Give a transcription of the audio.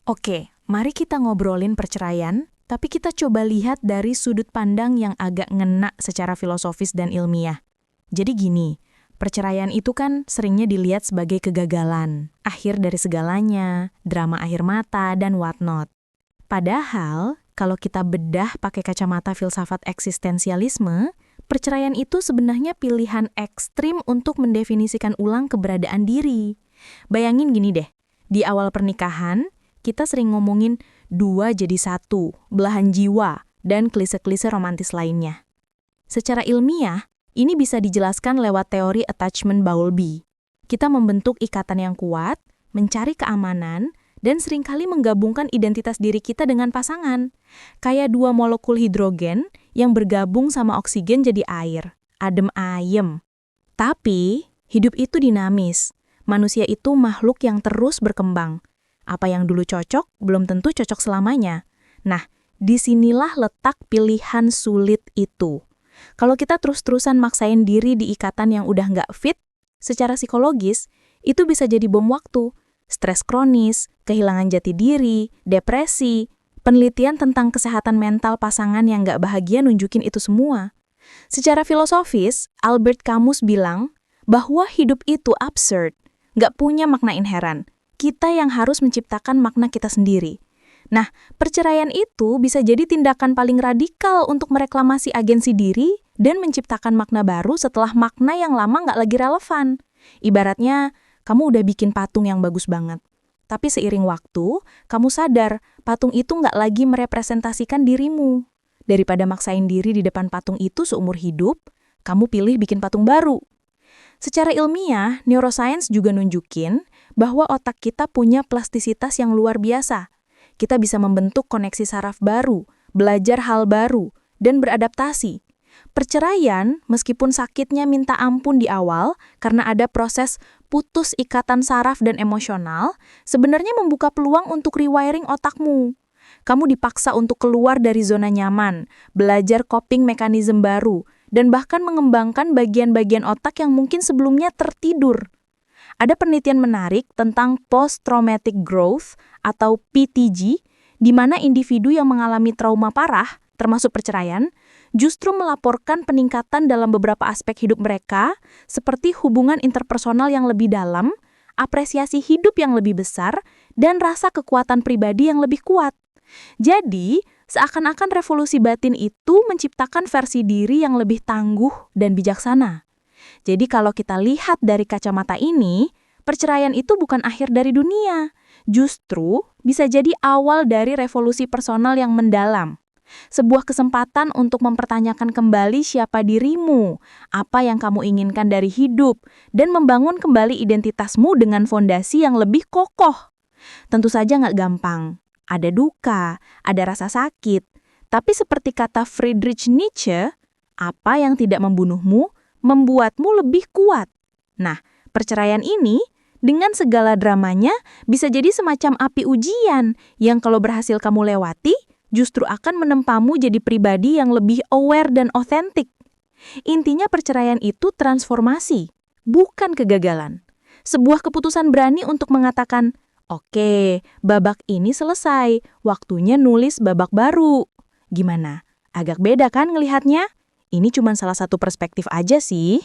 Oke, mari kita ngobrolin perceraian, tapi kita coba lihat dari sudut pandang yang agak ngena secara filosofis dan ilmiah. Jadi gini, perceraian itu kan seringnya dilihat sebagai kegagalan, akhir dari segalanya, drama akhir mata, dan whatnot. Padahal, kalau kita bedah pakai kacamata filsafat eksistensialisme, perceraian itu sebenarnya pilihan ekstrim untuk mendefinisikan ulang keberadaan diri. Bayangin gini deh, di awal pernikahan, kita sering ngomongin dua jadi satu, belahan jiwa, dan klise-klise romantis lainnya. Secara ilmiah, ini bisa dijelaskan lewat teori attachment Bowlby. Kita membentuk ikatan yang kuat, mencari keamanan, dan seringkali menggabungkan identitas diri kita dengan pasangan. Kayak dua molekul hidrogen yang bergabung sama oksigen jadi air. Adem ayem. Tapi, hidup itu dinamis. Manusia itu makhluk yang terus berkembang. Apa yang dulu cocok, belum tentu cocok selamanya. Nah, disinilah letak pilihan sulit itu. Kalau kita terus-terusan maksain diri di ikatan yang udah nggak fit, secara psikologis, itu bisa jadi bom waktu. Stres kronis, kehilangan jati diri, depresi. Penelitian tentang kesehatan mental pasangan yang nggak bahagia nunjukin itu semua. Secara filosofis, Albert Camus bilang bahwa hidup itu absurd, nggak punya makna inheran. Kita yang harus menciptakan makna kita sendiri. Nah, perceraian itu bisa jadi tindakan paling radikal untuk mereklamasi agensi diri dan menciptakan makna baru setelah makna yang lama nggak lagi relevan. Ibaratnya, kamu udah bikin patung yang bagus banget. Tapi seiring waktu, kamu sadar patung itu nggak lagi merepresentasikan dirimu. Daripada maksain diri di depan patung itu seumur hidup, kamu pilih bikin patung baru. Secara ilmiah, neuroscience juga nunjukin bahwa otak kita punya plastisitas yang luar biasa. Kita bisa membentuk koneksi saraf baru, belajar hal baru, dan beradaptasi. Perceraian, meskipun sakitnya minta ampun di awal karena ada proses putus ikatan saraf dan emosional, sebenarnya membuka peluang untuk rewiring otakmu. Kamu dipaksa untuk keluar dari zona nyaman, belajar coping mekanisme baru, dan bahkan mengembangkan bagian-bagian otak yang mungkin sebelumnya tertidur. Ada penelitian menarik tentang post-traumatic growth atau PTG, di mana individu yang mengalami trauma parah, termasuk perceraian, justru melaporkan peningkatan dalam beberapa aspek hidup mereka, seperti hubungan interpersonal yang lebih dalam, apresiasi hidup yang lebih besar, dan rasa kekuatan pribadi yang lebih kuat. Jadi, seakan-akan revolusi batin itu menciptakan versi diri yang lebih tangguh dan bijaksana. Jadi kalau kita lihat dari kacamata ini, perceraian itu bukan akhir dari dunia. Justru bisa jadi awal dari revolusi personal yang mendalam. Sebuah kesempatan untuk mempertanyakan kembali siapa dirimu, apa yang kamu inginkan dari hidup, dan membangun kembali identitasmu dengan fondasi yang lebih kokoh. Tentu saja nggak gampang. Ada duka, ada rasa sakit. Tapi seperti kata Friedrich Nietzsche, apa yang tidak membunuhmu, membuatmu lebih kuat. Nah, perceraian ini, dengan segala dramanya, bisa jadi semacam api ujian yang kalau berhasil kamu lewati, justru akan menempamu jadi pribadi yang lebih aware dan otentik. Intinya perceraian itu transformasi, bukan kegagalan. Sebuah keputusan berani untuk mengatakan, oke, babak ini selesai, waktunya nulis babak baru. Gimana? Agak beda kan ngelihatnya? Ini cuma salah satu perspektif aja sih.